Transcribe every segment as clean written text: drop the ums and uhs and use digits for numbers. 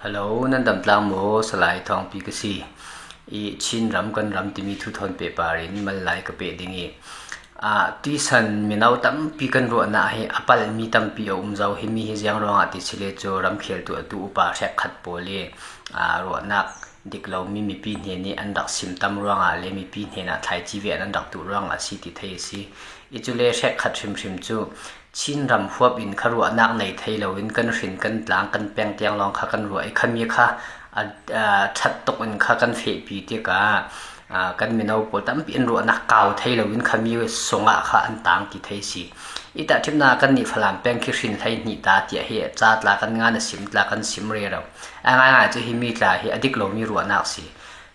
ฮัลโหลนั่นดำตลางโมสลายทองปีกสีอีชินรำกันรำที่มีทุทนเปปารินมันไหลกระเปดิงีที่สันมีนาวตั้มปีกันรัวน่าให้อปัลมีตั้มปีเอาเจ้าให้มีเฮียงร้องติสิเลโจรำเขียตัวตัวอุปาแชกขัดโปเลรัวนักเด็กเรามีปีนเฮนี่อันดักซิมตั้มร้องเลมีปีนเฮน่ะไทยจีเวอันดักตัวร้องสิติเทสิอีจุเลแชกขัดชิมจูชินรำหัวบินขรัวนักในไทยเราวินกันรินกันหลังกันแปลงเตียงลองขากันรัวไอ้ขมีค่ะชัดตกอันขากันเฟปีเตียกกันมีนาวปตั้มปีนรัวนักเก่าไทยเราวินขมีสงะค่ะอันต่างที่ไทยสิอีแต่ทิมนากันนี่ฝรั่งแปลงคิรินไทยนี่ตาเตียเฮจัดลากันงานสิมลากันสิมเรียเราง่ายๆจะหิมีตาเฮอดิกเรามีรัวนักสิ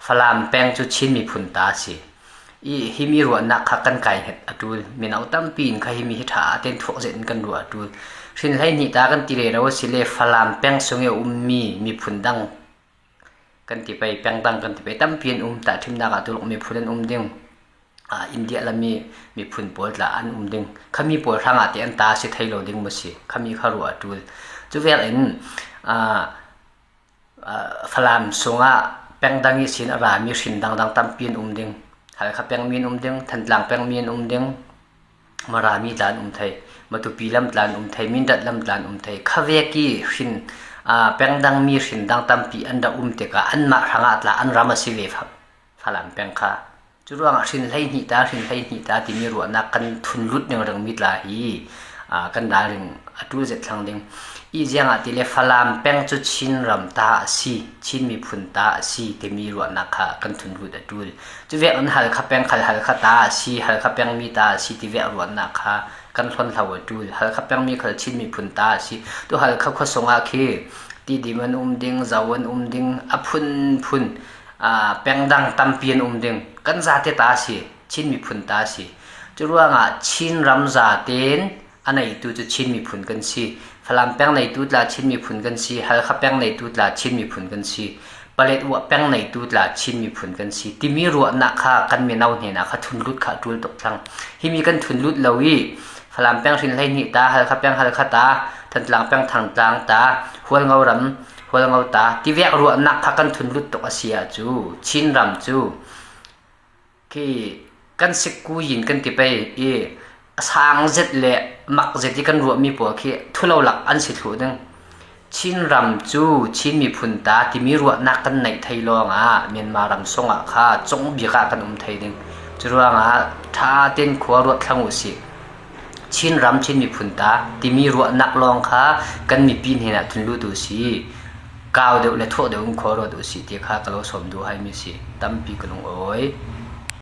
ฝรั่งแปลงจุดชินมีพุนตาสิอีหิมีรัวนักขักันไก่เห็ดอดูลมีนาวตั้มปีนใครหิมีหิถาเต้นทุกเส้นกันรัวอดูลสินไทยนี่ตากันตีเรเราสิเลฝรั่งแปลงสงเอมีพุนดังกันที่ไปแปลงดังกันที่ไปตั้มเปลี่ยนแต่ทิมนากาตุลมีพุนดึงอินเดียละมีพุนปวดละอันดึงเขามีปวดทางที่อันตาสิไทยเราดึงมาสิเขามีขรัวอดูลจุเวลเอ็นฝรั่งสงแปลงดังยี่สินอะไรมีสินดังตั้มเปลี่ยนดึงหากเขาแปลงมีนดึงทันหลังแปลงมีนดึงมารามีลานไทยมาตุปีลำลานไทยมินดัดลำลานไทยข้าเวกี้สินแปลงดังมีสินดังตั้มปีอันดาเตกะอันมาทางอัตละอันรามาสิเวฟฝรั่งแปลงข้าจุดว่าสินไทยนิตาที่มีรัวนักกันทุนรุดอย่างเรื่องมิตรลาฮีกันดาริงอดูเจ็ดทางดึงอีเจียงที่เลฝรั่งแปลงจุดชินรำตาสีชินมีพุนตาสีที่มีรัวนักค่ะกันทุนรุดอดูจุดเวอันหัลข้าแปลงหัลข้าตาสีหัลข้าแปลงมีตาสีที่เวรัวนักค่ะกันทนเท่าอดูหัลข้าแปลงมีขัลชินมีพุนตาสีตัวหัลข้าข้าสงอาคีที่ดีมันดึงจาวันดึงอพุนแปลงดังตั้มเปลี่ยนดึงกันซาเตตาสีชินมีพุนตาสีจุดว่าชินรำซาเตนอันไหนตัวจะชินมีพุนกันสิฝรั่งแป้งในตัวละชินมีพุนกันสิฮัลข้าแป้งในตัวละชินมีพุนกันสิปเลตวัวแป้งในตัวละชินมีพุนกันสิที่มีรัวนักข้ากันมีนาวเนี่ยนะข้าทุนลุดข้าทุนตกทั้งที่มีกันทุนลุดเลวีฝรั่งแป้งสินไลนี่ตาฮัลข้าแป้งฮัลข้าตาทันหลังแป้งทางกลางตาหัวเงารำหัวเงาตาที่เวรัวนักข้ากันทุนลุดตกอาเซียจูชินรำจูที่กันสิกูยินกันที่ไปสร้างเจ็ดเละมักเจ็ดที่กันรัวมีปัวขี้ทุเลาหลักอันสิถูดึงชินรำจูชินมีพุนตาที่มีรัวนักกันในไทยลองเมียนมารำสงข้าจงบีกากันไทยดึงจุดว่าท่าเต้นขวารัวทั้งอุสิชินรำชินมีพุนตาที่มีรัวนักลองข้ากันมีปีนเห็นทุนรู้ดูสิก้าวเดียวและทั่วเดียวขวารัวดูสิที่ข้ากระโดดสมดูให้มีสิตั้มปีกันลงโอ้ย